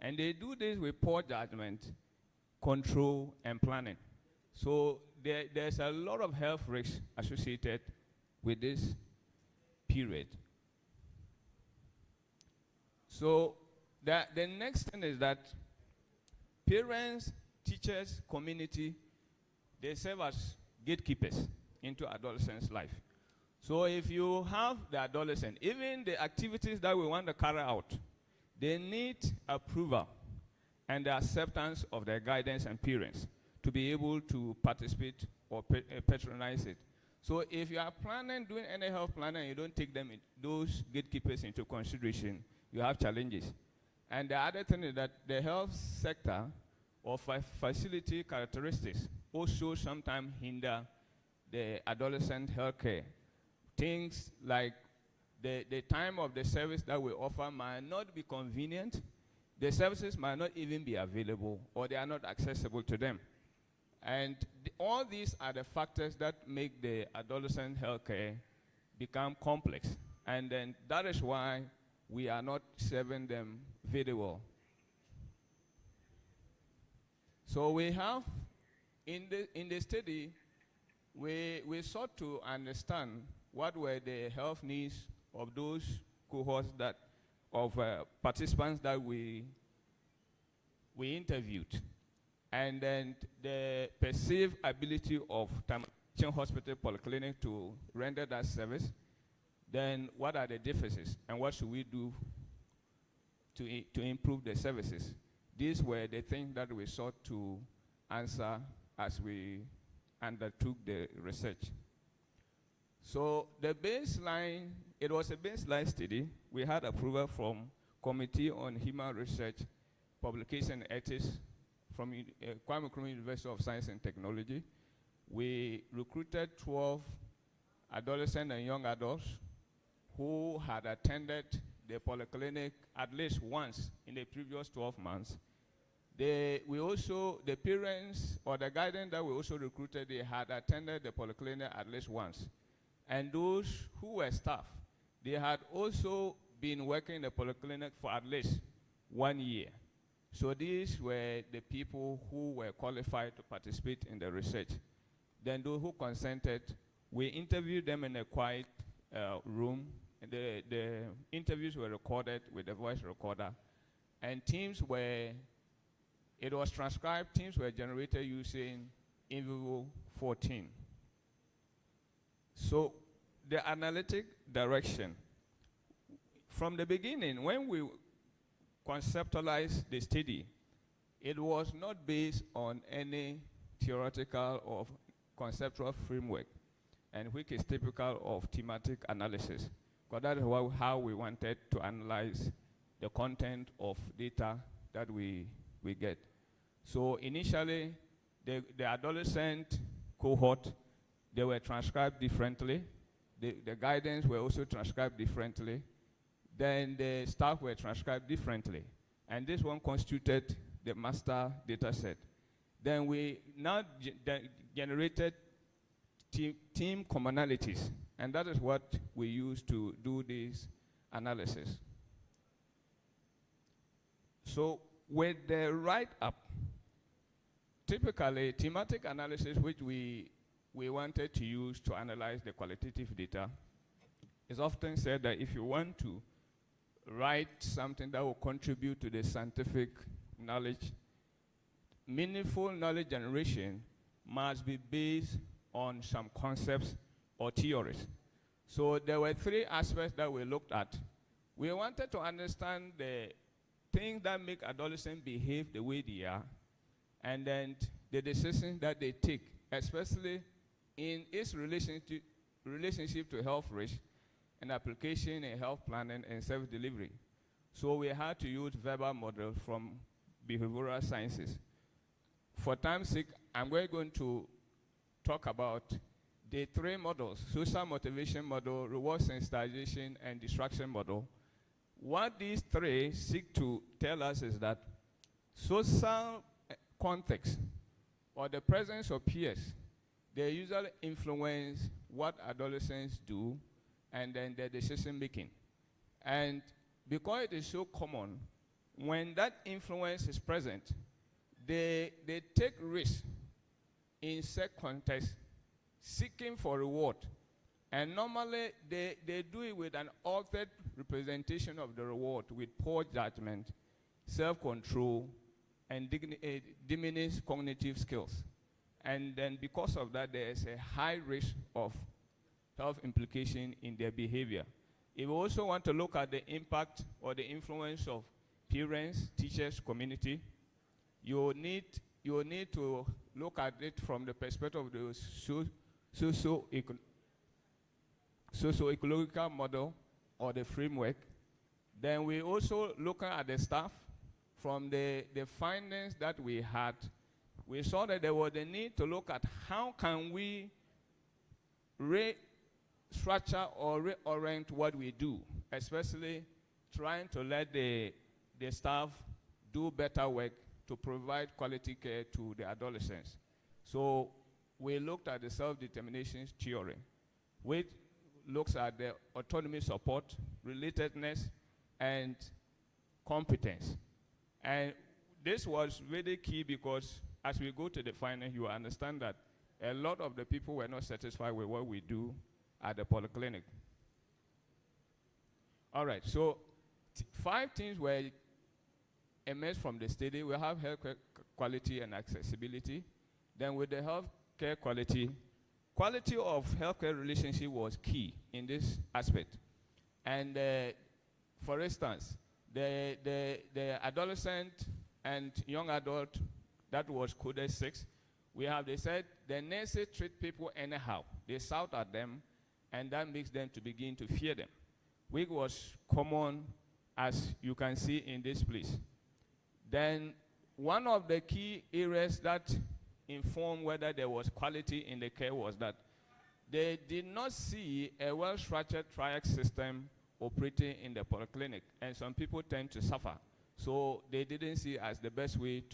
And they do this with poor judgment, control, and planning. So there's a lot of health risks associated with this period. So the next thing is that parents, teachers, community, they serve as gatekeepers into adolescents' life. So if you have the adolescent, even the activities that we want to carry out, they need approval and the acceptance of their guidance and parents to be able to participate or patronize it. So if you are planning, doing any health planning, and you don't take them, those gatekeepers into consideration, you have challenges. And the other thing is that the health sector or facility characteristics also sometimes hinder the adolescent health care. Things like the time of the service that we offer might not be convenient. The services might not even be available, or they are not accessible to them. And all these are the factors that make the adolescent health care become complex. And then that is why we are not serving them very well. So we have, in the study, we sought to understand what were the health needs of those cohorts that, of participants that we interviewed. And then the perceived ability of Teaching Hospital Polyclinic to render that service. Then what are the deficits and what should we do to improve the services? These were the things that we sought to answer as we undertook the research. So the baseline, it was a baseline study. We had approval from Committee on Human Research, Publication and Ethics from Kwame Nkrumah University of Science and Technology. We recruited 12 adolescent and young adults who had attended the polyclinic at least once in the previous 12 months. The parents or the guidance that we also recruited, they had attended the polyclinic at least once. And those who were staff, they had also been working in the polyclinic for at least 1 year. So these were the people who were qualified to participate in the research. Then those who consented, we interviewed them in a quiet room. And the interviews were recorded with a voice recorder. And it was transcribed, teams were generated using InVivo 14. So the analytic direction, from the beginning, when we conceptualized the study, it was not based on any theoretical or conceptual framework, and which is typical of thematic analysis, because that is how we wanted to analyze the content of data that we get. So initially, the adolescent cohort, they were transcribed differently. The guidance were also transcribed differently. Then the staff were transcribed differently. And this one constituted the master data set. Then we now generated team commonalities. And that is what we use to do this analysis. So with the write-up, typically thematic analysis, which we wanted to use to analyze the qualitative data, it's often said that if you want to write something that will contribute to the scientific knowledge, meaningful knowledge generation must be based on some concepts or theories. So there were 3 aspects that we looked at. We wanted to understand the things that make adolescents behave the way they are, and then the decisions that they take, especially in its relationship to health risk and application in health planning and service delivery. So we had to use verbal models from behavioral sciences. For time's sake, I'm going to talk about the 3 models: social motivation model, reward sensitization, and distraction model. What these 3 seek to tell us is that social context or the presence of peers, they usually influence what adolescents do and then their decision making. And because it is so common, when that influence is present, they take risks in set context, seeking for reward. And normally, they do it with an altered representation of the reward, with poor judgment, self-control, and diminished cognitive skills. And then because of that, there is a high risk of health implication in their behavior. If we also want to look at the impact or the influence of parents, teachers, community, you need to look at it from the perspective of the socio-ecological model or the framework. Then we also look at the staff. From the findings that we had, we saw that there was a need to look at how can we restructure or reorient what we do, especially trying to let the staff do better work to provide quality care to the adolescents. So we looked at the self-determination theory, which looks at the autonomy support, relatedness, and competence. And this was really key because as we go to the final, you understand that a lot of the people were not satisfied with what we do at the polyclinic. All right, so 5 things were emerged from the study. We have healthcare quality and accessibility. Then with the healthcare quality of healthcare relationship was key in this aspect. And for instance, the adolescent and young adult, that was coded 6, they said the nurses treat people anyhow. They shout at them, and that makes them to begin to fear them, which was common, as you can see in this place. Then one of the key areas that informed whether there was quality in the care was that they did not see a well-structured triage system operating in the polyclinic, and some people tend to suffer. So they didn't see as the best way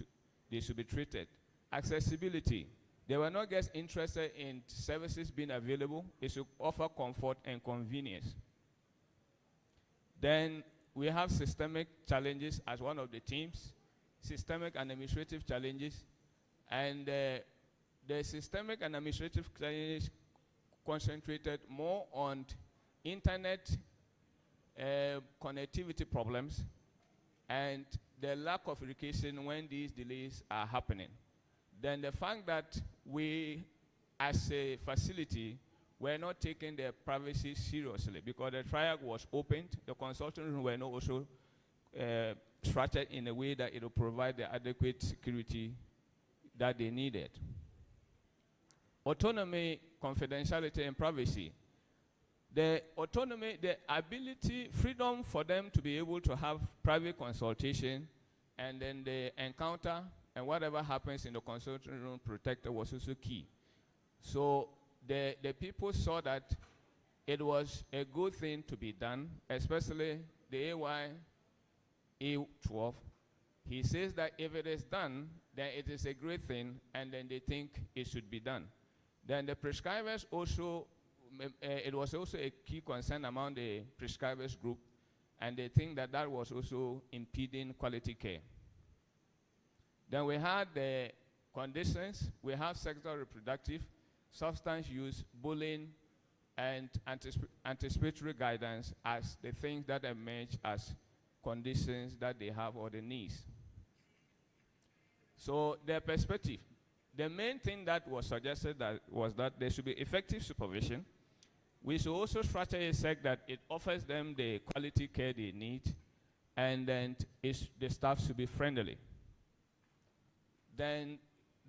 they should be treated. Accessibility. They were not just interested in services being available. It should offer comfort and convenience. Then we have systemic challenges as one of the themes, systemic and administrative challenges. And the systemic and administrative challenges concentrated more on internet connectivity problems and the lack of education when these delays are happening. Then the fact that we, as a facility, were not taking their privacy seriously because the trial was opened, the consulting room were not also structured in a way that it will provide the adequate security that they needed. Autonomy, confidentiality, and privacy. The autonomy, the ability, freedom for them to be able to have private consultation, and then the encounter and whatever happens in the consulting room protected was also key. So the people saw that it was a good thing to be done, especially the AY A12. He says that if it is done, then it is a great thing, and then they think it should be done. Then the prescribers also, it was also a key concern among the prescribers group, and they think that that was also impeding quality care. Then we had the conditions. We have sexual reproductive, substance use, bullying, and anticipatory guidance as the things that emerge as conditions that they have or the needs. So their perspective, the main thing that was suggested was that there should be effective supervision. We should also structure a sec that it offers them the quality care they need, and then the staff should be friendly. Then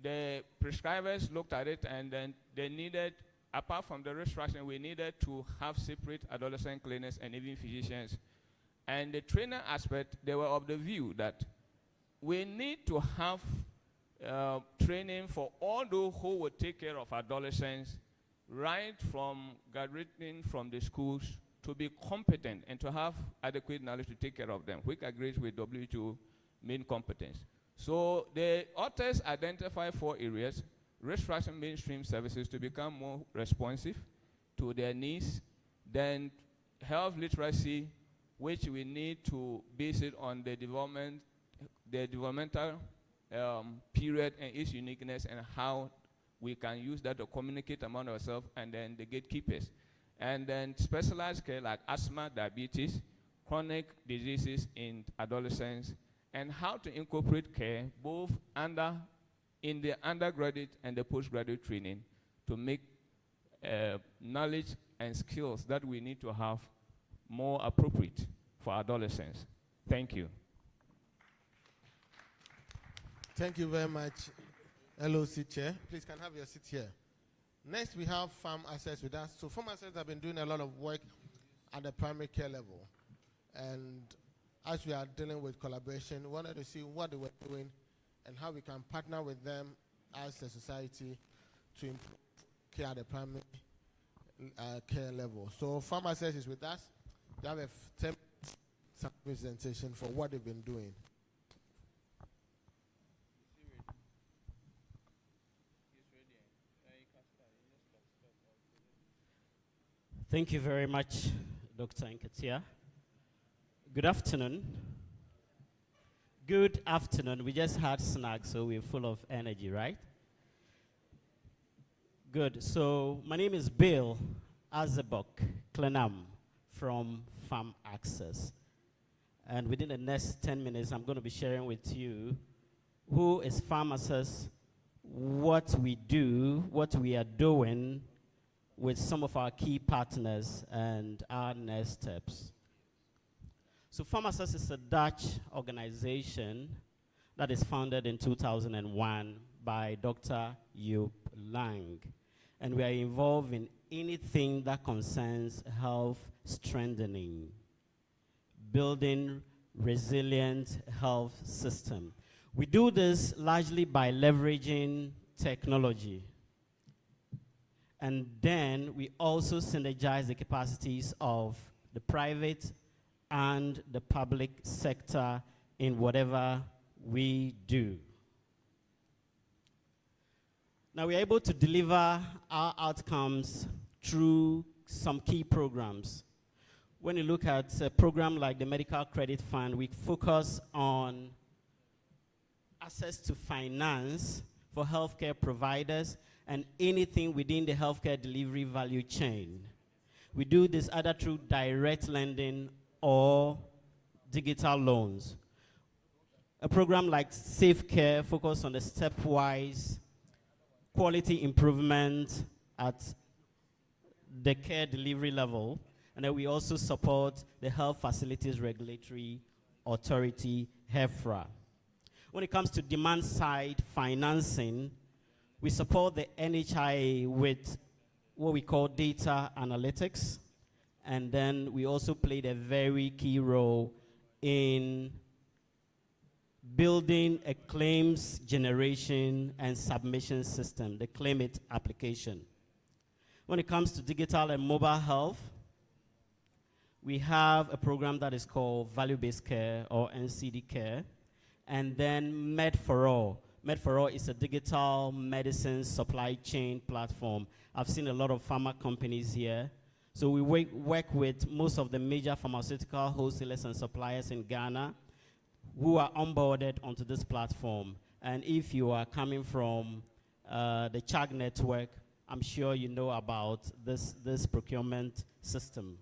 the prescribers looked at it, and then they needed, apart from the restructuring, we needed to have separate adolescent clinics and even physicians. And the trainer aspect, they were of the view that we need to have training for all those who would take care of adolescents right from graduating from the schools to be competent and to have adequate knowledge to take care of them, which agrees with WHO main competence. So the authors identify 4 areas: restructuring mainstream services to become more responsive to their needs, then health literacy, which we need to base it on the development the developmental period and its uniqueness, and how we can use that to communicate among ourselves, and then the gatekeepers. And then specialized care like asthma, diabetes, chronic diseases in adolescents, and how to incorporate care both in the undergraduate and the postgraduate training to make knowledge and skills that we need to have more appropriate for adolescents. Thank you. Thank you very much, LOC Chair. Please can have your seat here. Next, we have Farm Access with us. So Farm Access have been doing a lot of work at the primary care level. And as we are dealing with collaboration, we wanted to see what they were doing and how we can partner with them as a society to improve care at the primary care level. So Farm Access is with us. They have a 10 presentation for what they've been doing. Thank you very much, Dr. Nketia. Good afternoon. Good afternoon. We just had snacks, so we're full of energy, right? Good. So my name is Bill Azebok Klenam from Farm Access. And within the next 10 minutes, I'm going to be sharing with you who is Farm Access, what we do, what we are doing with some of our key partners, and our next steps. So Farm Access is a Dutch organization that is founded in 2001 by Dr. Joop Lang. And we are involved in anything that concerns health strengthening, building resilient health system. We do this largely by leveraging technology. And then we also synergize the capacities of the private and the public sector in whatever we do. Now we're able to deliver our outcomes through some key programs. When you look at a program like the Medical Credit Fund, we focus on access to finance for healthcare providers and anything within the healthcare delivery value chain. We do this either through direct lending or digital loans. A program like Safe Care focuses on the stepwise quality improvement at the care delivery level. And then we also support the Health Facilities Regulatory Authority, HEFRA. When it comes to demand side financing, we support the NHIA with what we call data analytics. And then we also played a very key role in building a claims generation and submission system, the Claimit application. When it comes to digital and mobile health, we have a program that is called Value-Based Care, or NCD Care, and then Med for All. Med for All is a digital medicine supply chain platform. I've seen a lot of pharma companies here. So we work with most of the major pharmaceutical wholesalers and suppliers in Ghana who are onboarded onto this platform. And if you are coming from the CHAG network, I'm sure you know about this procurement system.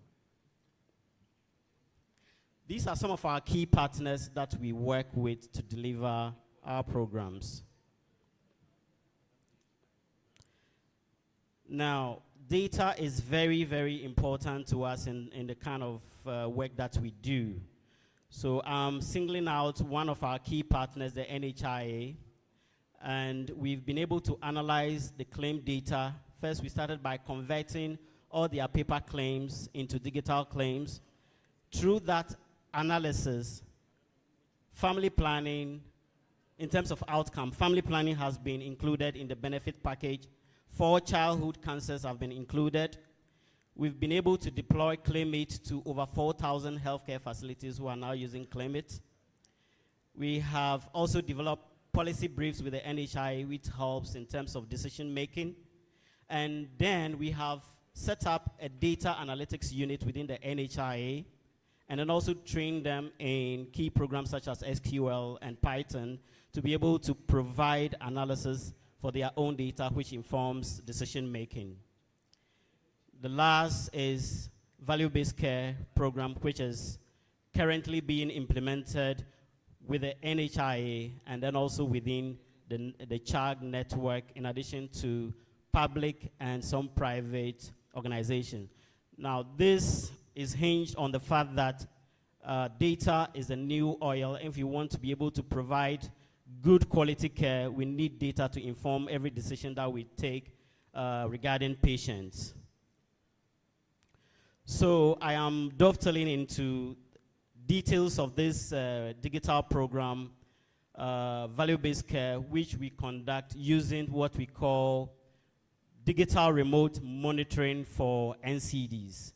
These are some of our key partners that we work with to deliver our programs. Now, data is very, very important to us in the kind of work that we do. So I'm singling out one of our key partners, the NHIA, and we've been able to analyze the claim data. First, we started by converting all their paper claims into digital claims. Through that analysis, family planning, in terms of outcome, family planning has been included in the benefit package. 4 childhood cancers have been included. We've been able to deploy Claimit to over 4,000 healthcare facilities who are now using Claimit. We have also developed policy briefs with the NHI, which helps in terms of decision making. And then we have set up a data analytics unit within the NHIA, and then also train them in key programs such as SQL and Python to be able to provide analysis for their own data, which informs decision making. The last is value-based care program, which is currently being implemented with the NHIA and then also within the CHAG network, in addition to public and some private organizations. Now, this is hinged on the fact that data is the new oil. If you want to be able to provide good quality care, we need data to inform every decision that we take regarding patients. So I am dovetailing into details of this digital program, value-based care, which we conduct using what we call digital remote monitoring for NCDs.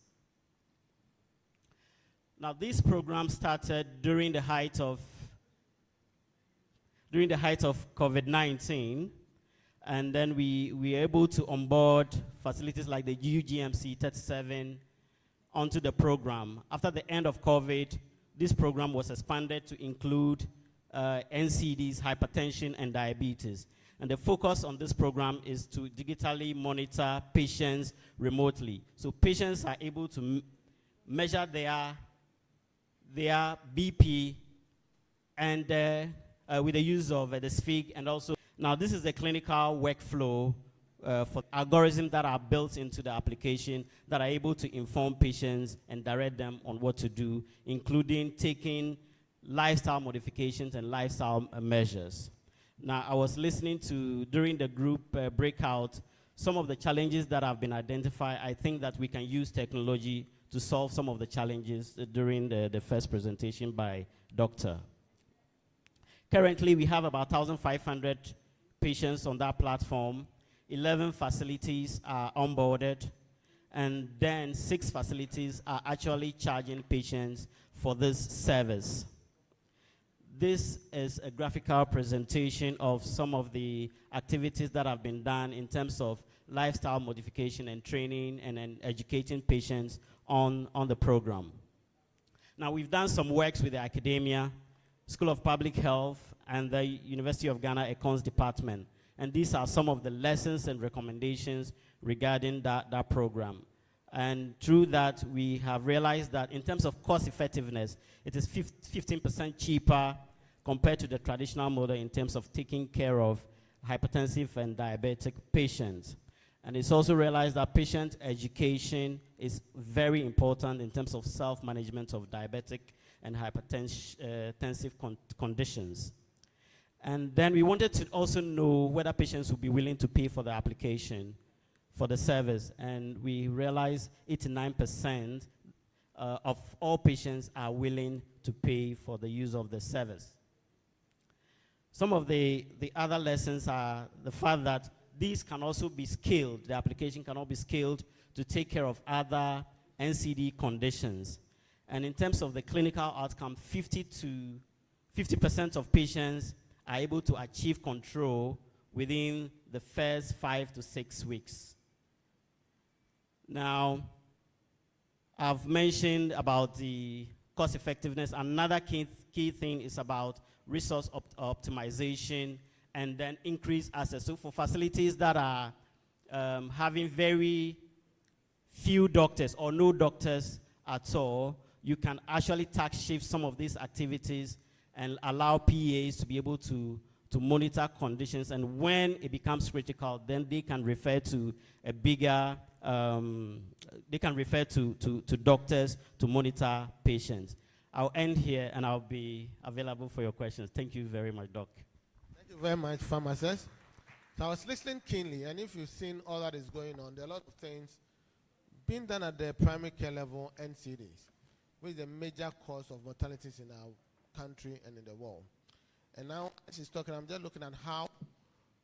Now, this program started during the height of COVID-19, and then we were able to onboard facilities like the UGMC 37 onto the program. After the end of COVID, this program was expanded to include NCDs, hypertension, and diabetes. And the focus on this program is to digitally monitor patients remotely. So patients are able to measure their BP and with the use of the SFIG, and also, now this is the clinical workflow for algorithms that are built into the application that are able to inform patients and direct them on what to do, including taking lifestyle modifications and lifestyle measures. Now, I was listening to, during the group breakout, some of the challenges that have been identified. I think that we can use technology to solve some of the challenges during the first presentation by Dr. Currently, we have about 1,500 patients on that platform. 11 facilities are onboarded, and then 6 facilities are actually charging patients for this service. This is a graphical presentation of some of the activities that have been done in terms of lifestyle modification and training and educating patients on the program. Now, we've done some works with the academia, School of Public Health, and the University of Ghana Econs Department. And these are some of the lessons and recommendations regarding that program. And through that, we have realized that in terms of cost effectiveness, it is 15% cheaper compared to the traditional model in terms of taking care of hypertensive and diabetic patients. And it's also realized that patient education is very important in terms of self-management of diabetic and hypertensive conditions. And then we wanted to also know whether patients would be willing to pay for the application for the service. And we realized 89% of all patients are willing to pay for the use of the service. Some of the other lessons are the fact that these can also be scaled. The application cannot be scaled to take care of other NCD conditions. And in terms of the clinical outcome, 50% of patients are able to achieve control within the first 5 to 6 weeks. Now, I've mentioned about the cost effectiveness. Another key thing is about resource optimization and then increased access. So for facilities that are having very few doctors or no doctors at all, you can actually task shift some of these activities and allow PAs to be able to monitor conditions. And when it becomes critical, then they can refer to a bigger, they can refer to doctors to monitor patients. I'll end here and I'll be available for your questions. Thank you very much, Doc. Thank you very much, pharmacist. So I was listening keenly, and if you've seen all that is going on, there are a lot of things being done at the primary care level, NCDs, which is a major cause of mortalities in our country and in the world. And now, as she's talking, I'm just looking at how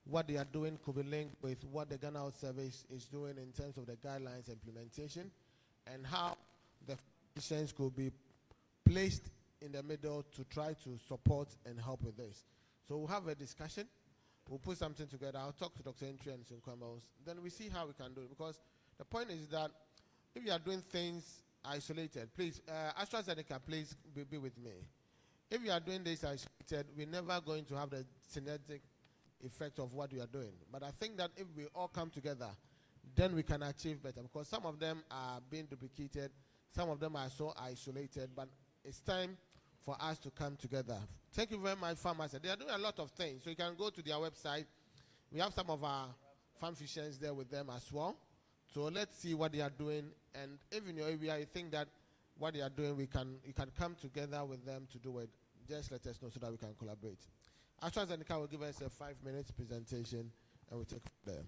what they are doing could be linked with what the Ghana Health Service is doing in terms of the guidelines implementation, and how the patients could be placed in the middle to try to support and help with this. So we'll have a discussion. We'll put something together. I'll talk to Dr. Entry and Sinkwamos. Then we see how we can do it. Because the point is that if you are doing things isolated, please, AstraZeneca, please be with me. If you are doing this isolated, we're never going to have the synergetic effect of what we are doing. But I think that if we all come together, then we can achieve better, because some of them are being duplicated, some of them are so isolated, but it's time for us to come together. Thank you very much, pharmacists. They are doing a lot of things, so you can go to their website. We have some of our pharmacians there with them as well. So let's see what they are doing, and if in your area you think that what they are doing, you can come together with them to do it. Just let us know so that we can collaborate. AstraZeneca will give us a 5-minute presentation, and we'll take it from there.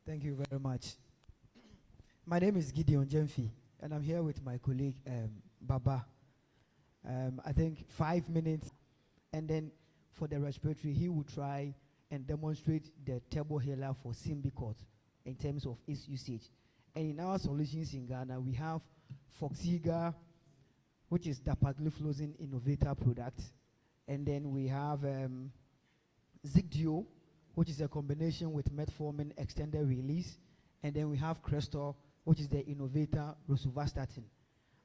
Thank you very much. My name is Gideon Jemfi, and I'm here with my colleague, Baba. I think 5 minutes, and then for the respiratory, he will try and demonstrate the turbohaler for Symbicort in terms of its usage. And in our solutions in Ghana, we have Foxiga, which is dapagliflozin innovator product. And then we have Zigdio, which is a combination with metformin extended release. And then we have Crestor, which is the innovator rosuvastatin.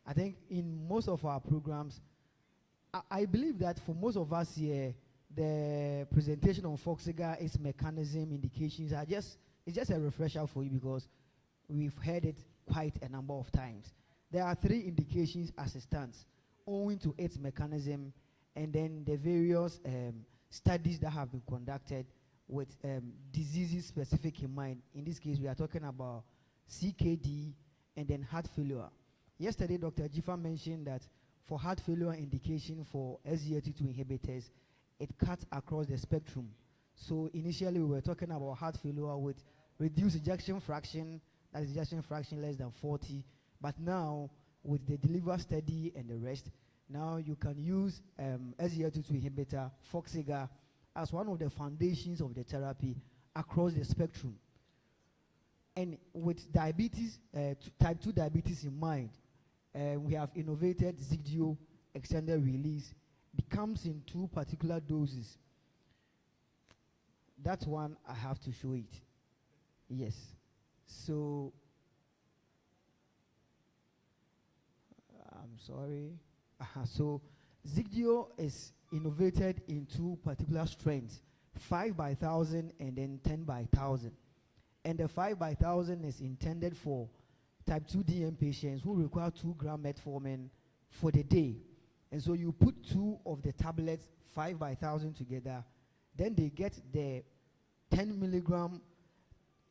I think in most of our programs, I believe that for most of us here, the presentation on Foxiga, its mechanism, indications it's just a refresher for you, because we've heard it quite a number of times. There are 3 indications as it stands, owing to its mechanism, and then the various studies that have been conducted with diseases specific in mind. In this case, we are talking about CKD and then heart failure. Yesterday, Dr. Jifa mentioned that for heart failure indication for SGLT2 inhibitors, it cuts across the spectrum. So initially, we were talking about heart failure with reduced ejection fraction, that is ejection fraction less than 40. But now, with the deliver study and the rest, now you can use SGLT2 inhibitor, Foxiga, as one of the foundations of the therapy across the spectrum. And with diabetes, type 2 diabetes in mind, we have innovated Zigdio extended release. It comes in 2 particular doses. That one, I have to show it. Yes. So, I'm sorry. So, Zigdio is innovated in 2 particular strengths, 5 by 1,000 and then 10 by 1,000. And the 5 by 1,000 is intended for type 2 DM patients who require 2 gram metformin for the day. And so you put 2 of the tablets, 5 by 1,000 together, then they get the 10 milligram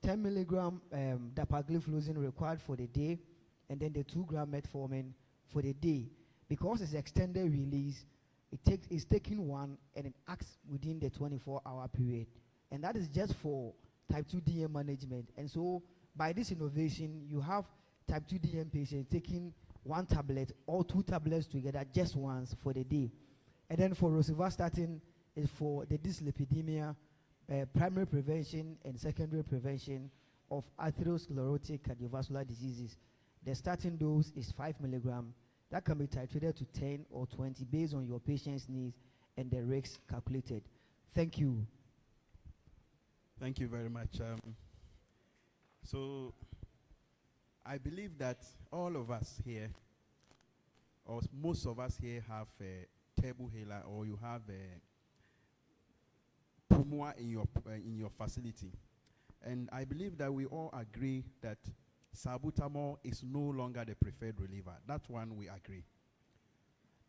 dapagliflozin required for the day, and then the 2 gram metformin for the day. Because it's extended release, it's taking 1 and it acts within the 24-hour period. And that is just for type 2 DM management. And so by this innovation, you have type 2 DM patients taking 1 tablet or 2 tablets together just once for the day. And then for rosuvastatin is for the dyslipidemia, primary prevention and secondary prevention of atherosclerotic cardiovascular diseases. The starting dose is 5 milligram. That can be titrated to 10 or 20 based on your patient's needs and the risks calculated. Thank you. Thank you very much. So I believe that all of us here, or most of us here, have a turbohaler, or you have a Pumua in your facility. And I believe that we all agree that salbutamol is no longer the preferred reliever. That one we agree.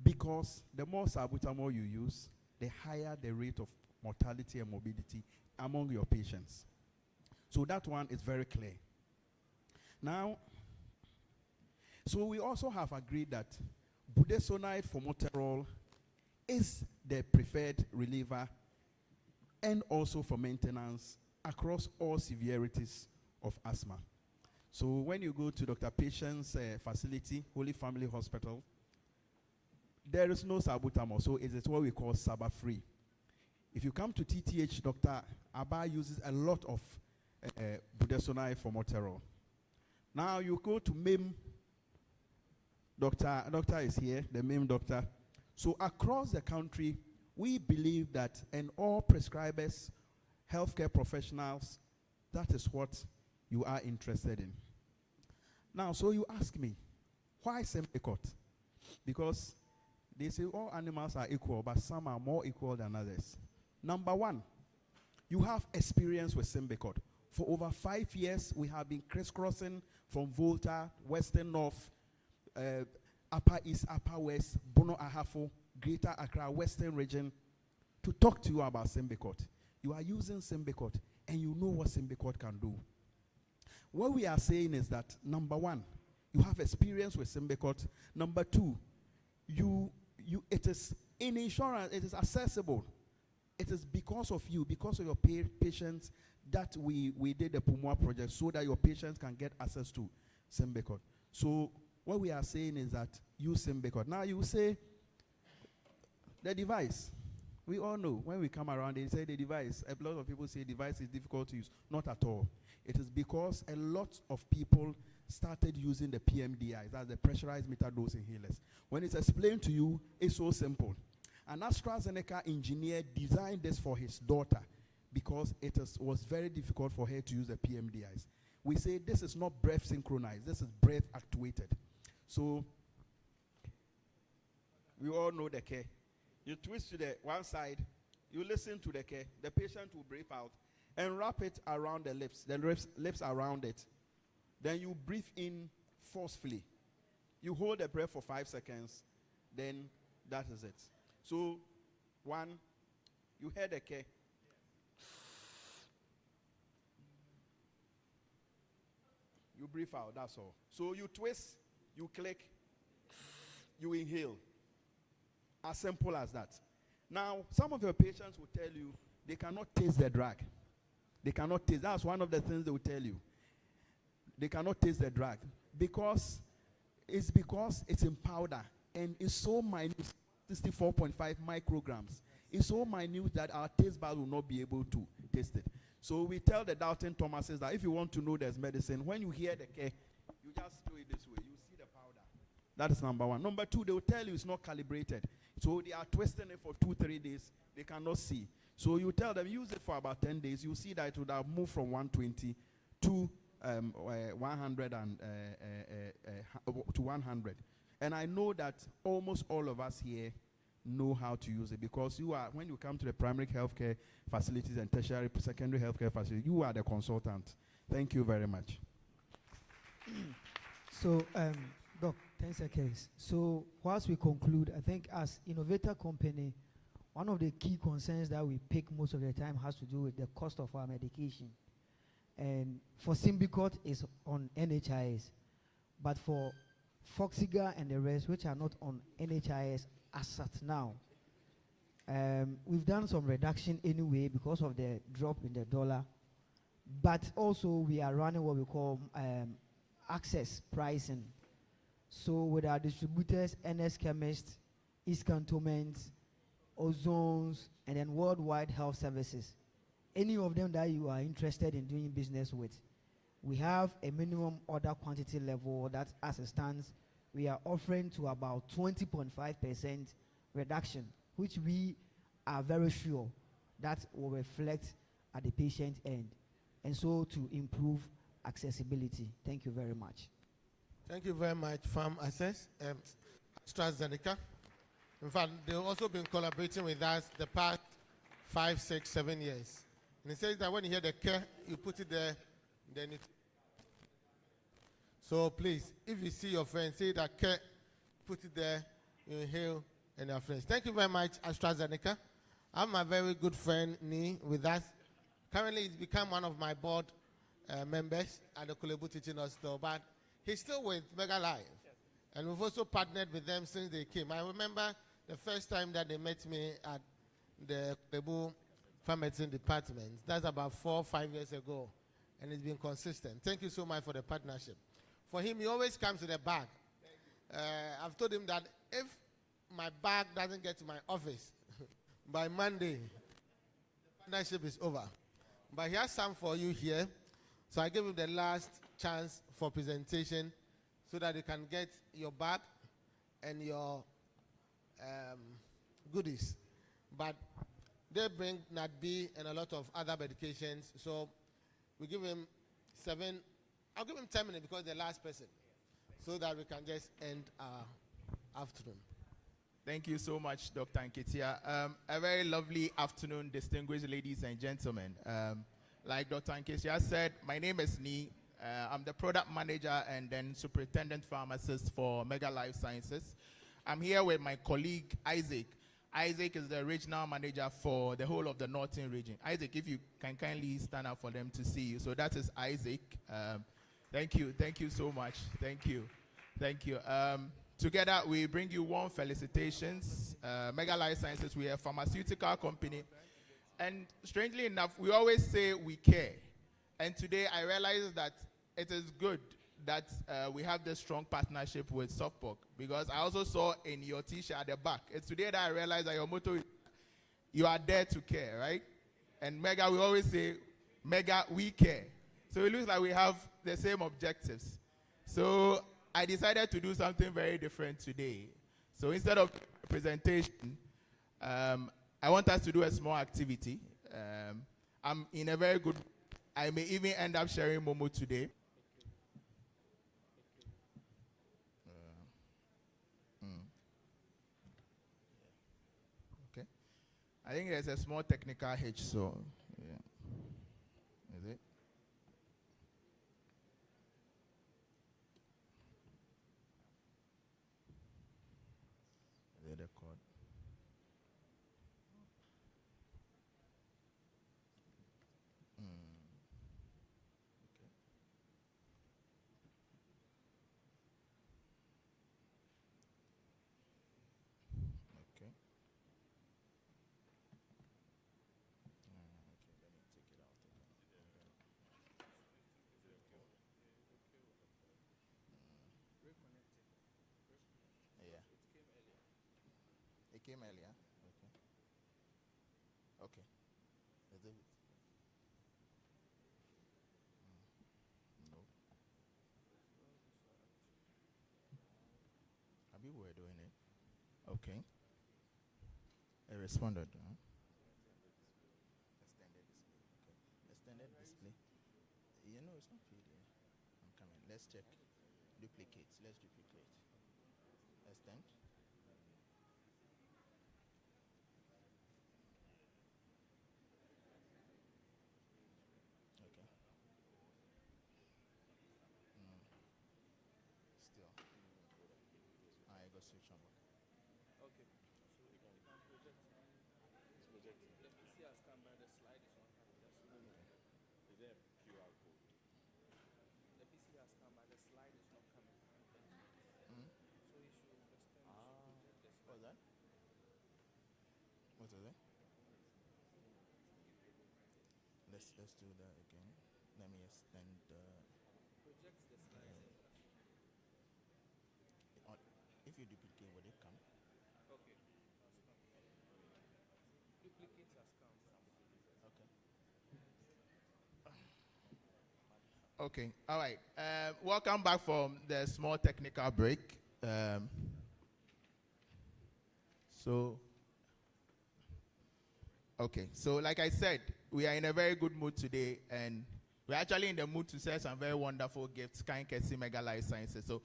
Because the more salbutamol you use, the higher the rate of mortality and morbidity among your patients. So that one is very clear. Now, so we also have agreed that budesonide formoterol is the preferred reliever and also for maintenance across all severities of asthma. So when you go to Dr. Patient's facility, Holy Family Hospital, there is no salbutamol, so it is what we call SABA-free. If you come to TTH, Dr. Abba uses a lot of budesonide formoterol. Now you go to MIM, doctor is here, the MIM doctor. So across the country, We believe that, and all prescribers, healthcare professionals, that is what you are interested in. Now, so you ask me, why Symbicort? Because they say all animals are equal, but some are more equal than others. Number one, you have experience with Symbicort. For over 5 years, we have been crisscrossing from Volta, Western North, Upper East, Upper West, Bono Ahafo, Greater Accra, Western Region, to talk to you about Symbicort. You are using Symbicort, and you know what Symbicort can do. What we are saying is that, number one, you have experience with Symbicort. Number two, it is in insurance, it is accessible. It is because of you, because of your patients, that we did the Pumua project, so that your patients can get access to Symbicort. So what we are saying is that use Symbicort. Now you say, the device. We all know, when we come around, they say the device. A lot of people say device is difficult to use. Not at all. It is because a lot of people started using the PMDIs, that's the pressurized meter dose inhalers. When it's explained to you, it's so simple. An AstraZeneca engineer designed this for his daughter because it was very difficult for her to use the PMDIs. We say this is not breath synchronized, this is breath actuated. So, we all know the care. You twist to the one side, you listen to the care, the patient will breathe out, and wrap it around the lips around it. Then you breathe in forcefully. You hold the breath for 5 seconds, then that is it. So, one, you hear the care. You breathe out, that's all. So you twist, you click, you inhale. As simple as that. Now, some of your patients will tell you they cannot taste the drug. They cannot taste. That's one of the things they will tell you. They cannot taste the drug because it's in powder and it's so minute, 64.5 micrograms. It's so minute that our taste buds will not be able to taste it. So we tell the doubting Thomases that if you want to know there's medicine, when you hear the care, you just do it this way. You see the powder. That is number one. Number two, they will tell you it's not calibrated. So they are twisting it for 2-3 days. They cannot see. So you tell them, use it for about 10 days. You see that it would have moved from 120 to 100 and to 100. And I know that almost all of us here know how to use it because when you come to the primary healthcare facilities and tertiary, secondary healthcare facilities, you are the consultant. Thank you very much. So, Doc, 10 seconds. So, whilst we conclude, I think as innovator company, one of the key concerns that we pick most of the time has to do with the cost of our medication. And for Symbicort is on NHIS, but for Forxiga and the rest, which are not on NHIS as at now, we've done some reduction anyway because of the drop in the dollar. But also we are running what we call access pricing. So with our distributors, NS Chemists, East Cantonments, Ozones, and then Worldwide Health Services, any of them that you are interested in doing business with, we have a minimum order quantity level that, as it stands, we are offering to about 20.5% reduction, which we are very sure that will reflect at the patient end, and so to improve accessibility. Thank you very much. Thank you very much, Farm Access, AstraZeneca. In fact, they've also been collaborating with us the past 5, 6, 7 years. And it says that when you hear the care, you put it there, then it. So please, if you see your friend, say that care, put it there, you inhale, and your friends. Thank you very much, AstraZeneca. I have my very good friend, Nee, with us. Currently, he's become one of my board members at the Kulebu Teaching Hospital, but he's still with Mega Life. Yes. And we've also partnered with them since they came. I remember the first time that they met me at the Kulebu Pharmacy Department. That's about 4 or 5 years ago, and it's been consistent. Thank you so much for the partnership. For him, he always comes with a bag. I've told him that if my bag doesn't get to my office by Monday, the partnership is over. But he has some for you here. So I give him the last chance for presentation so that you can get your bag and your goodies. but they bring Nat B and a lot of other medications. So we give him 7. I'll give him 10 minutes because the last person, so that we can just end our afternoon. Thank you so much, Dr. Nketia. A very lovely afternoon, distinguished ladies and gentlemen. Like Dr. Nketia said, my name is Nee. I'm the product manager and then superintendent pharmacist for Mega Life Sciences. I'm here with my colleague, Isaac. Isaac is the regional manager for the whole of the Northern region. Isaac, if you can kindly stand up for them to see you. So that is Isaac. Thank you so much. Thank you. Together, we bring you warm felicitations. Mega Life Sciences, we are a pharmaceutical company. And strangely enough, we always say we care. And today, I realize that it is good that we have this strong partnership with Softbox, because I also saw in your t-shirt at the back. It's today that I realized that your motto is, you are there to care, right? And Mega, we always say, Mega, we care. So it looks like we have the same objectives. So I decided to do something very different today. So instead of presentation, I want us to do a small activity. I'm in a very good, I may even end up sharing Momo today. Okay. I think there's a small technical hitch, so yeah. Is it? The cord. Okay. Okay. Okay, let me take it out again. Yeah. It came earlier. Okay. Okay. Is it? No. Abi were doing it. Okay. It responded. Huh? Extended display. Okay. Extended display. You know, it's not PDF. I'm coming. Let's check. Duplicates. Let's duplicate. Extend. Okay. Still. I go switch on. Okay. So you can project. It's projecting. The PC has come by the slide is not coming. Is there a QR code? The PC has come by the slide is not coming. So you should extend. What's that? What is it? Let's do that again. Let me extend the. Project the slide. If you duplicate, will it come? Okay. Duplicate has come. Okay. Okay. All right. Welcome back from the small technical break. So like I said, we are in a very good mood today, and we're actually in the mood to share some very wonderful gifts. Kankesi Mega Life Sciences. So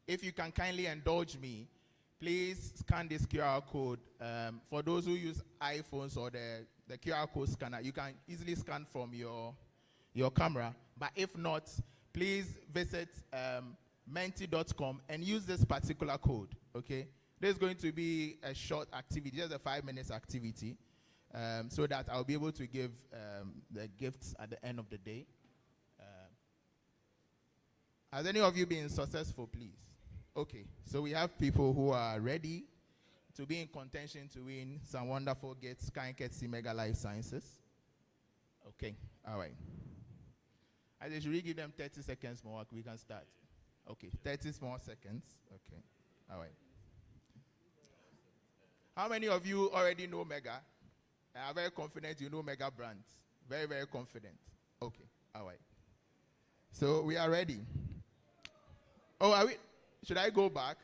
if you can kindly indulge me, please scan this QR code. For those who use iPhones or the QR code scanner, you can easily scan from your camera. But if not, please visit menti.com and use this particular code, okay? This is going to be a short activity, just a 5 minutes activity, so that I'll be able to give the gifts at the end of the day. Has any of you been successful, please? Okay, so we have people who are ready to be in contention to win some wonderful gifts. Kankesi Mega Life Sciences. Okay, all right. I should really give them 30 seconds more. We can start. Okay, 30 more seconds. Okay, all right. How many of you already know Mega? I am very confident you know Mega brands. Very, very confident. Okay, all right. So we are ready. Oh, are we? Should I go back?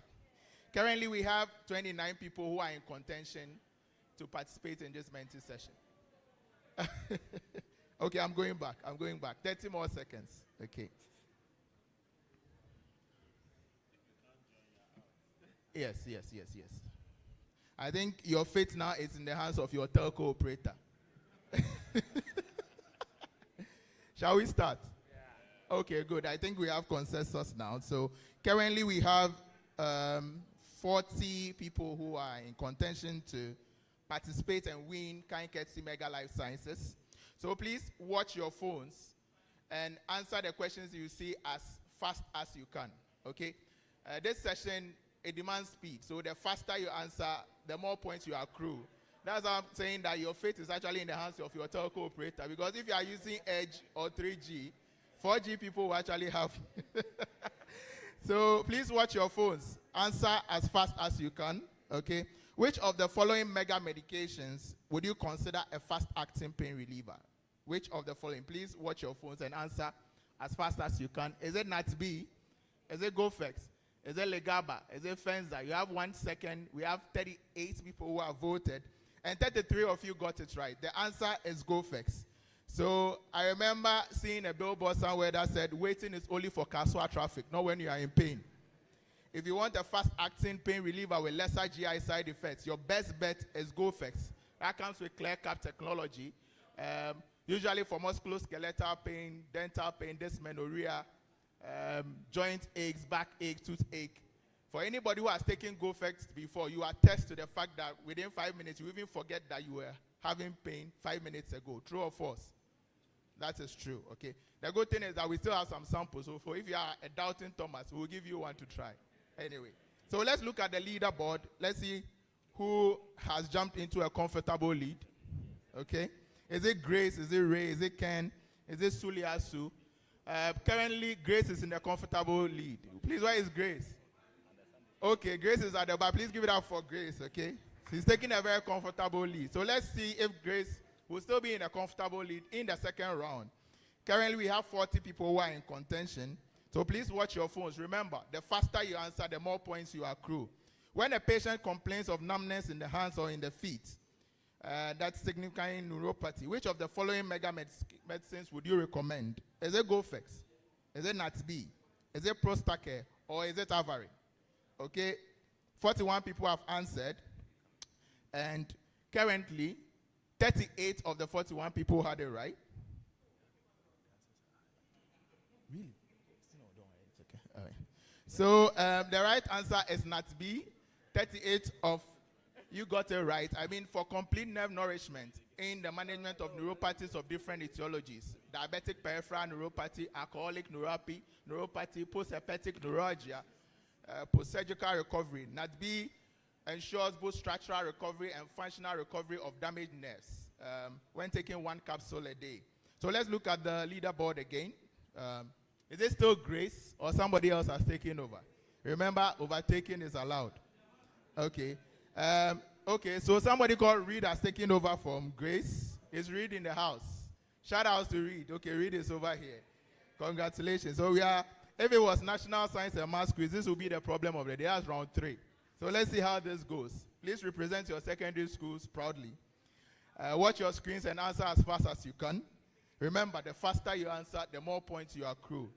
Currently, we have 29 people who are in contention. to participate in this mentor session? Okay, I'm going back. 30 more seconds. Okay. Yes. I think your fate now is in the hands of your telco operator. Shall we start? Yeah. Okay, good. I think we have consensus now. So currently we have 40 people who are in contention to participate and win Kind Courtesy Mega Life Sciences. So please watch your phones and answer the questions you see as fast as you can. Okay? This session, it demands speed. So the faster you answer, the more points you accrue. That's why I'm saying that your fate is actually in the hands of your telco operator. Because if you are using Edge or 3G, 4G people will actually have. So please watch your phones. Answer as fast as you can. Okay? Which of the following mega medications would you consider a fast-acting pain reliever? Which of the following? Please watch your phones and answer as fast as you can. Is it Nat B? Is it Gofex? Is it Legaba? Is it Fenza? You have 1 second. We have 38 people who have voted. And 33 of you got it right. The answer is Gofex. So I remember seeing a billboard somewhere that said, waiting is only for Kaswa traffic, not when you are in pain. If you want a fast-acting pain reliever with lesser GI side effects, your best bet is Gofex. That comes with clear-cap technology. Usually for musculoskeletal pain, dental pain, dysmenorrhea, joint aches, back ache, toothache. For anybody who has taken Gofex before, you attest to the fact that within 5 minutes, you even forget that you were having pain 5 minutes ago. True or false? That is true, okay? The good thing is that we still have some samples. So if you are a doubting Thomas, we'll give you one to try. Anyway, so let's look at the leaderboard. Let's see who has jumped into a comfortable lead, okay? Is it Grace? Is it Ray? Is it Ken? Is it Suliasu? Currently, Grace is in a comfortable lead. Please, where is Grace? Okay, Grace is at the back. Please give it up for Grace, okay? She's taking a very comfortable lead. So let's see if Grace will still be in a comfortable lead in the second round. Currently, we have 40 people who are in contention. So please watch your phones. Remember, the faster you answer, the more points you accrue. When a patient complains of numbness in the hands or in the feet, that's signifying neuropathy. Which of the following mega medicines would you recommend? Is it Gofex? Is it Nat B? Is it Prostacare? Or is it Avarin? Okay, 41 people have answered. And currently, 38 of the 41 people had it right. Really? No, don't worry. It's okay. All right. So the right answer is Nat B. 38 of you got it right. I mean, for complete nerve nourishment in the management of neuropathies of different etiologies, diabetic peripheral neuropathy, alcoholic neuropathy, post-herpetic neuralgia, post-surgical recovery. Nat B ensures both structural recovery and functional recovery of damaged nerves when taking 1 capsule a day. So let's look at the leaderboard again. Is it still Grace or somebody else has taken over? Remember, overtaking is allowed. Okay. Okay, so somebody called Reed has taken over from Grace. Is Reed in the house? Shout out to Reed. Okay, Reed is over here. Congratulations. So if it was National Science and Maths quiz, this will be the problem of the day. That's round 3. So let's see how this goes. Please represent your secondary schools proudly. Watch your screens and answer as fast as you can. Remember, the faster you answer, the more points you accrue.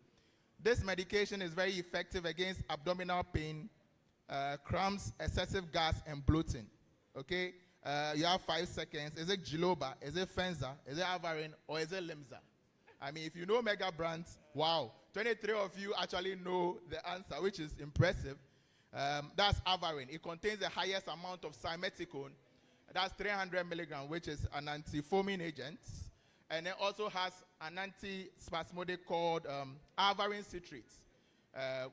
This medication is very effective against abdominal pain, cramps, excessive gas, and bloating. Okay? You have 5 seconds. Is it Giloba? Is it Fenza? Is it Avarin? Or is it Limza? I mean, if you know mega brands, wow. 23 of you actually know the answer, which is impressive. That's Avarin. It contains the highest amount of simethicone. That's 300 milligrams, which is an anti-foaming agent. And it also has an anti-spasmodic called Avarin citrate,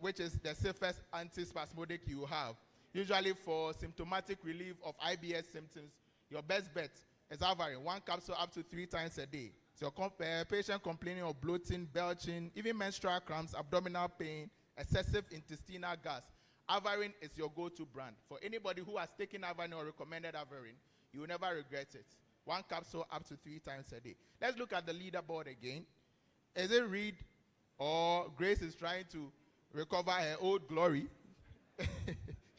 which is the safest anti-spasmodic you have. Usually for symptomatic relief of IBS symptoms, your best bet is Avarin. 1 capsule up to 3 times a day. So patient complaining of bloating, belching, even menstrual cramps, abdominal pain, excessive intestinal gas, Avarin is your go-to brand. For anybody who has taken Avarin or recommended Avarin, you will never regret it. 1 capsule up to 3 times a day. Let's look at the leaderboard again. Is it Reed or Grace is trying to recover her old glory?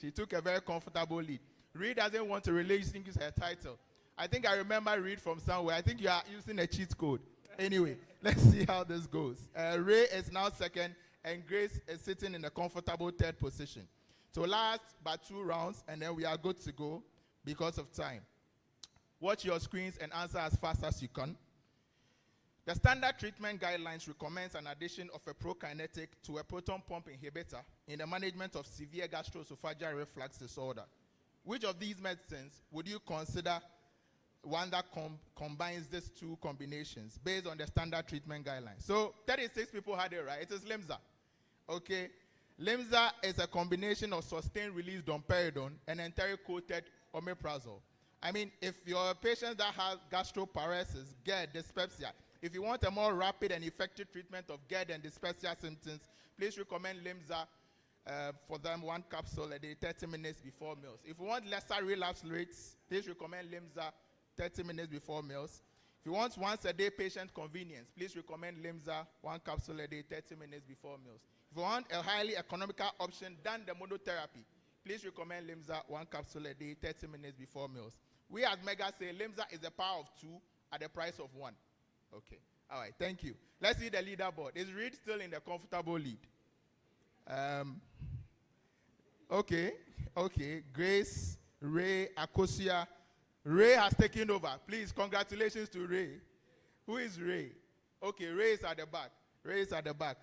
She took a very comfortable lead. Reed doesn't want to relinquish her title. I think I remember Reed from somewhere. I think you are using a cheat code. Anyway, let's see how this goes. Ray is now second, and Grace is sitting in a comfortable third position. So last but 2 rounds, and then we are good to go because of time. Watch your screens and answer as fast as you can. The standard treatment guidelines recommends an addition of a prokinetic to a proton pump inhibitor in the management of severe gastroesophageal reflux disorder. Which of these medicines would you consider one that combines these 2 combinations based on the standard treatment guidelines? So 36 people had it right. It is Limza. Okay. Limza is a combination of sustained release domperidone and enteric-coated omeprazole. I mean, if you're a patient that has gastroparesis, GERD, dyspepsia, if you want a more rapid and effective treatment of GERD and dyspepsia symptoms, please recommend Limza for them 1 capsule a day, 30 minutes before meals. If you want lesser relapse rates, please recommend Limza 30 minutes before meals. If you want once a day patient convenience, please recommend Limza 1 capsule a day, 30 minutes before meals. If you want a highly economical option than the monotherapy, please recommend Limza 1 capsule a day, 30 minutes before meals. We at Mega say Limza is the power of 2 at the price of 1. Okay. All right. Thank you. Let's see the leaderboard. Is Reed still in the comfortable lead? Okay. Grace, Ray, Akosia. Ray has taken over. Please, congratulations to Ray. Who is Ray? Okay, Ray is at the back. Ray is at the back.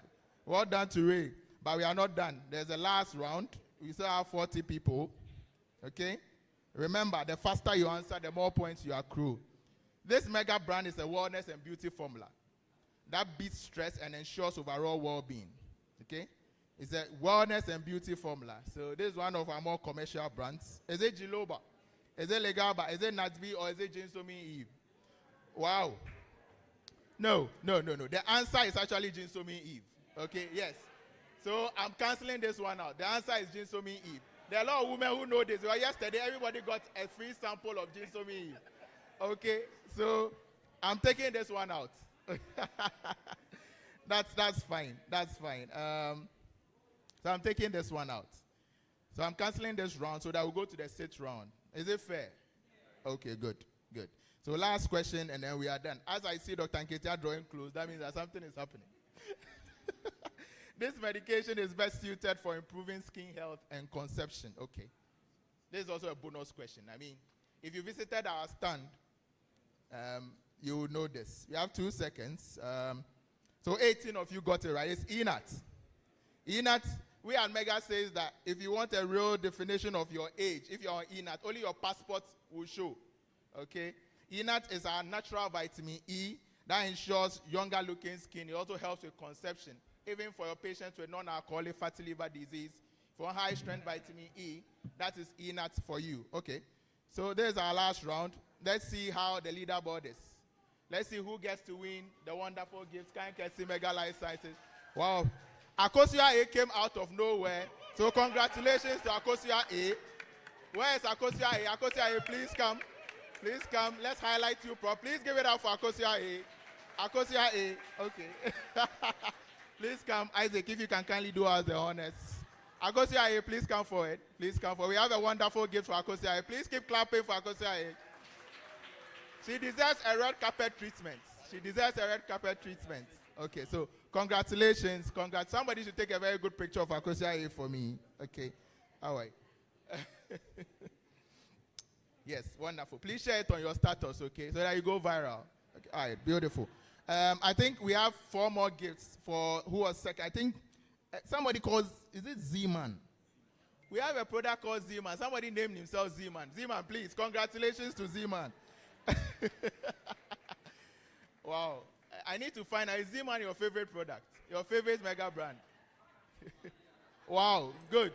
Well done to Ray. But we are not done. There's a last round. We still have 40 people. Okay? Remember, the faster you answer, the more points you accrue. This mega brand is a wellness and beauty formula that beats stress and ensures overall well-being. Okay? It's a wellness and beauty formula. So this is one of our more commercial brands. Is it Giloba? Is it Legaba? Is it Natsby? Or is it Jinsomi Eve? Wow. No. The answer is actually Jinsomi Eve. Okay, yes. So I'm canceling this one out. The answer is Jinsomi Eve. There are a lot of women who know this. Well, yesterday, everybody got a free sample of Jinsomi Eve. Okay, so I'm taking this one out. That's fine. That's fine. So I'm taking this one out. So I'm canceling this round so that we'll go to the 6th round. Is it fair? Okay, good. So last question, and then we are done. As I see Dr. Nketia drawing close, that means that something is happening. This medication is best suited for improving skin health and conception. Okay. This is also a bonus question. I mean, if you visited our stand, you will know this. You have 2 seconds. So 18 of you got it right. It's ENAT. ENAT, we at Mega says that if you want a real definition of your age, if you're on ENAT, only your passport will show. Okay? ENAT is our natural vitamin E that ensures younger looking skin. It also helps with conception. Even for your patients with non-alcoholic fatty liver disease, for high strength vitamin E, that is ENAT for you. Okay? So there's our last round. Let's see how the leaderboard is. Let's see who gets to win the wonderful gifts. Can you see Mega Life Sciences? Wow. Akosia A came out of nowhere. So congratulations to Akosia A. Where is Akosia A? Akosia A, please come. Please come. Let's highlight you, Please give it up for Akosia A. Akosia A. Okay. Please come. Isaac, if you can kindly do us the honors. Akosia A, please come forward. Please come forward. We have a wonderful gift for Akosia A. Please keep clapping for Akosia A. She deserves a red carpet treatment. She deserves a red carpet treatment. Okay, so congratulations. Somebody should take a very good picture of Akosia A for me. Okay. All right. Yes, wonderful. Please share it on your status, okay, so that you go viral. Okay. All right, beautiful. I think we have 4 more gifts for who was second. I think somebody calls, is it Z-Man? We have a product called Z-Man. Somebody named himself Z-Man. Z-Man, please. Congratulations to Z-Man. Wow. I need to find out, is Z-Man your favorite product? Your favorite mega brand? Wow. Good.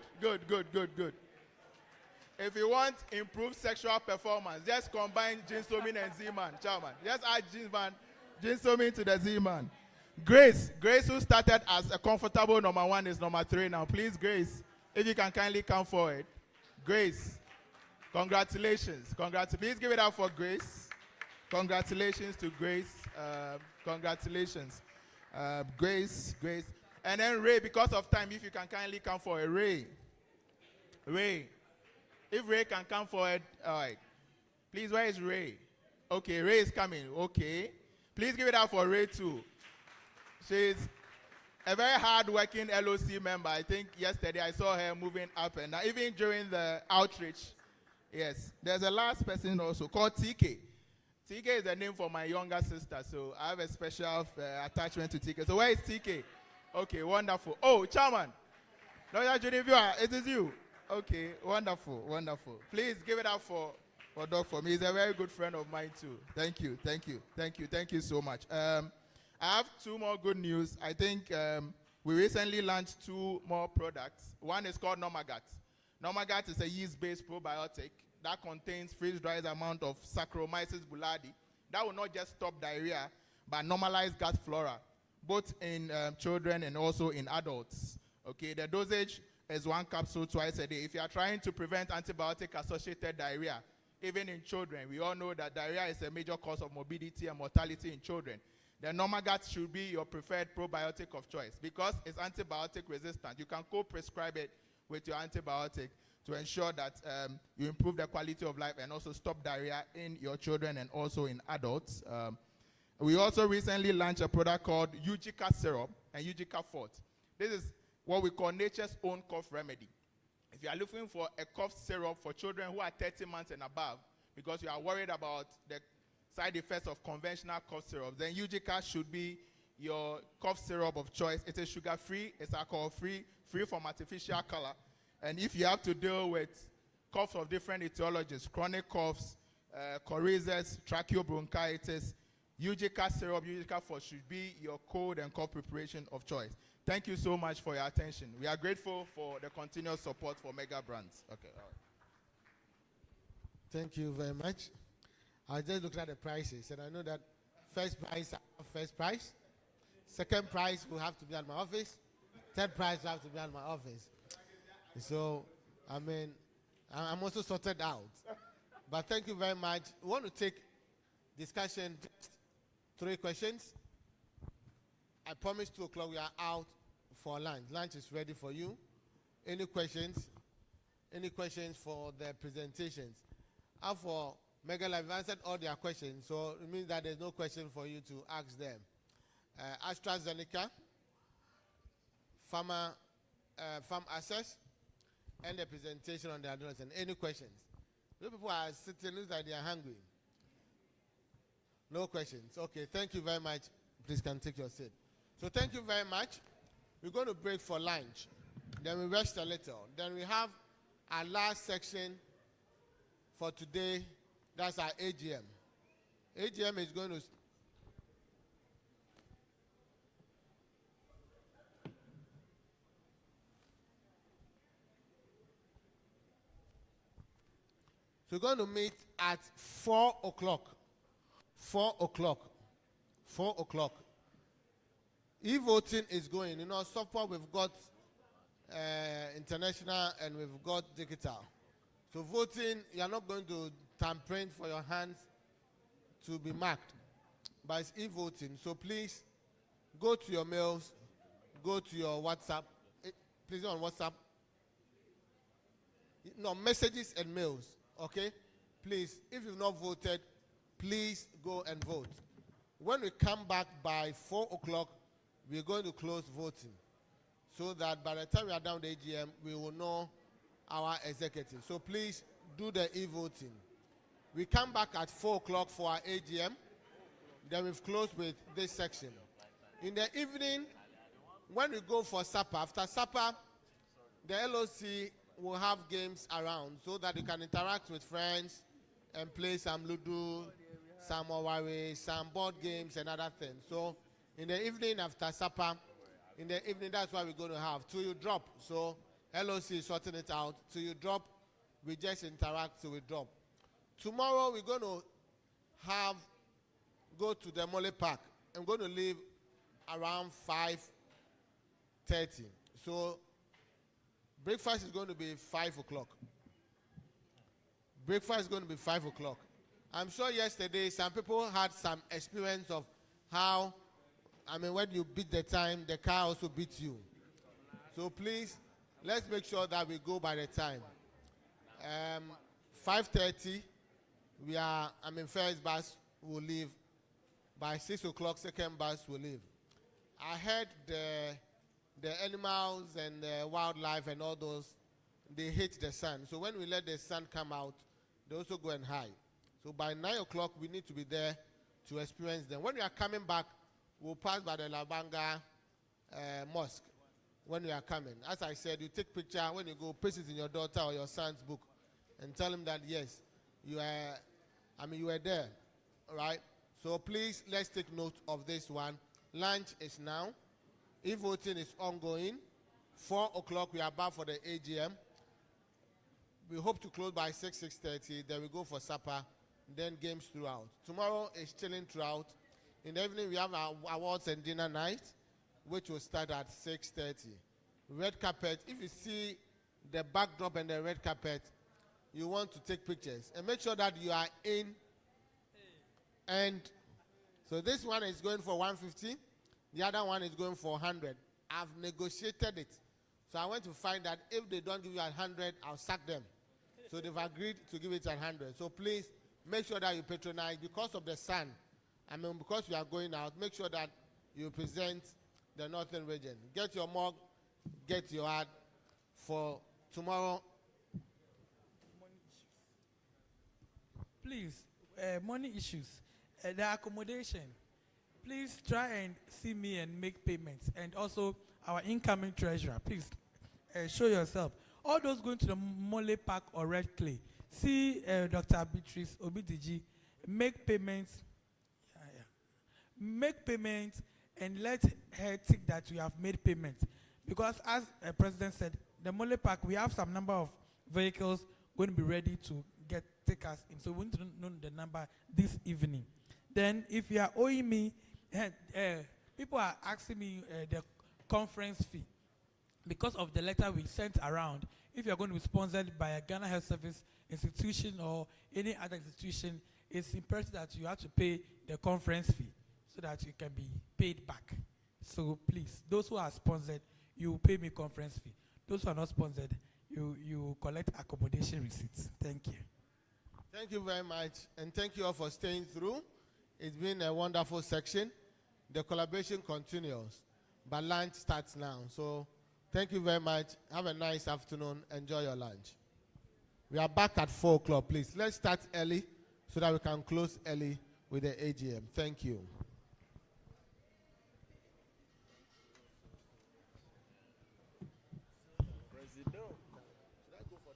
If you want improved sexual performance, just combine Ginsomin and Z-Man. Chairman. Just add Ginsomin to the Z-Man. Grace, who started as a comfortable number 1, is number 3 now. Please, Grace, if you can kindly come forward. Grace, congratulations. Please give it up for Grace. Congratulations to Grace. Congratulations. Grace. And then Ray, because of time, if you can kindly come forward. Ray. If Ray can come forward, all right. Please, where is Ray? Okay, Ray is coming. Okay. Please give it up for Ray too. She's a very hard-working LOC member. I think yesterday I saw her moving up and down, even during the outreach. Yes. There's a last person also called TK. TK is the name for my younger sister, so I have a special attachment to TK. So where is TK? Okay, wonderful. Oh, Chairman. Dr. Genevieve, it is you. Okay, wonderful, wonderful. Please give it up for Doc for me. He's a very good friend of mine too. Thank you, thank you, thank you, thank you so much. I have two more good news. I think we recently launched two more products. One is called Normagat. Normagat is a yeast-based probiotic that contains freeze-dried amount of Saccharomyces boulardii. That will not just stop diarrhea, but normalize gut flora, both in children and also in adults. Okay, the dosage is 1 capsule twice a day. If you are trying to prevent antibiotic-associated diarrhea, even in children, we all know that diarrhea is a major cause of morbidity and mortality in children. The Normagat should be your preferred probiotic of choice because it's antibiotic resistant. You can co-prescribe it with your antibiotic to ensure that you improve the quality of life and also stop diarrhea in your children and also in adults. We also recently launched a product called Eugica Syrup and Eugica Forte. This is what we call nature's own cough remedy. If you are looking for a cough syrup for children who are 30 months and above, because you are worried about the side effects of conventional cough syrup, then Eugica should be your cough syrup of choice. It is sugar-free, it's alcohol-free, free from artificial color. And if you have to deal with coughs of different etiologies, chronic coughs, coryzas, tracheobronchitis, Eugica syrup, Eugica Forte should be your cold and cough preparation of choice. Thank you so much for your attention. We are grateful for the continuous support for Mega Brands. Okay. All right. Thank you very much. I just looked at the prices, and I know that first prize, second prize will have to be at my office, third prize will have to be at my office. So, I mean, I'm also sorted out. But thank you very much. We want to take discussion, just 3 questions. I promised 2 o'clock we are out for lunch. Lunch is ready for you. Any questions? Any questions for the presentations? And for Mega Live, I've answered all their questions, so it means that there's no question for you to ask them. AstraZeneca, Farm Access, and the presentation on the adolescent. Any questions? You people are sitting, looks like they are hungry. No questions. Okay, thank you very much. Please can take your seat. So thank you very much. We're going to break for lunch. Then we rest a little. Then we have our last section for today. That's our AGM. AGM is going to... So we're going to meet at 4 o'clock. 4 o'clock. 4 o'clock. E-voting is going. You know, so far we've got international and we've got digital. So voting, you're not going to thumbprint for your hands to be marked, but it's e-voting. So please go to your mails, go to your WhatsApp. Please on WhatsApp. No, messages and mails, okay? Please, if you've not voted, please go and vote. When we come back by 4 o'clock, we're going to close voting so that by the time we are done with the AGM, we will know our executive. So please do the e-voting. We come back at 4 o'clock for our AGM. Then we've closed with this section. In the evening, when we go for supper, after supper, the LOC will have games around so that you can interact with friends and play some Ludo, some Owari, some board games and other things. So in the evening after supper, in the evening, that's what we're going to have. Till you drop. So LOC is sorting it out. Till you drop, we just interact till we drop. Tomorrow, we're going to go to the Mole Park. I'm going to leave around 5:30. So breakfast is going to be 5 o'clock. Breakfast is going to be 5 o'clock. I'm sure yesterday some people had some experience of how, when you beat the time, the car also beats you. So please, let's make sure that we go by the time. 5:30, first bus will leave. By 6 o'clock, second bus will leave. I heard the animals and the wildlife and all those, they hate the sun. So when we let the sun come out, they also go and hide. So by 9 o'clock, we need to be there to experience them. When we are coming back, we'll pass by the Labanga Mosque. When we are coming, as I said, you take picture. When you go, paste it in your daughter or your son's book, and tell him that yes, you were there, all right? So please, let's take note of this one. Lunch is now. E-voting is ongoing. 4 o'clock, we are back for the AGM. We hope to close by 6:30. Then we go for supper, then games throughout. Tomorrow is chilling throughout. In the evening, we have our awards and dinner night, which will start at 6:30. Red carpet, if you see the backdrop and the red carpet, you want to take pictures. And make sure that you are in. And so this one is going for 150. The other one is going for 100. I've negotiated it. So I want to find that if they don't give you 100, I'll sack them. So they've agreed to give it 100. So please make sure that you patronize because of the sun. Because you are going out, make sure that you present the Northern region. Get your mug, get your ad for tomorrow. Please, money issues. The accommodation. Please try and see me and make payments. And also our incoming treasurer. Please show yourself. All those going to the Mole Park or Red Clay, see Dr. Beatrice Obidiji, make payments. Make payments and let her think that we have made payments. Because as the president said, the Mole Park, we have some number of vehicles going to be ready to take us in. So we need to know the number this evening. Then if you are owing me, people are asking me the conference fee. Because of the letter we sent around, if you are going to be sponsored by a Ghana Health Service institution or any other institution, it's imperative that you have to pay the conference fee so that you can be paid back. So please, those who are sponsored, you pay me conference fee. Those who are not sponsored, you collect accommodation receipts. Thank you. Thank you very much, and thank you all for staying through. It's been a wonderful section. The collaboration continues, but lunch starts now. So thank you very much. Have a nice afternoon. Enjoy your lunch. We are back at 4 o'clock, please. Let's start early so that we can close early with the AGM. Thank you.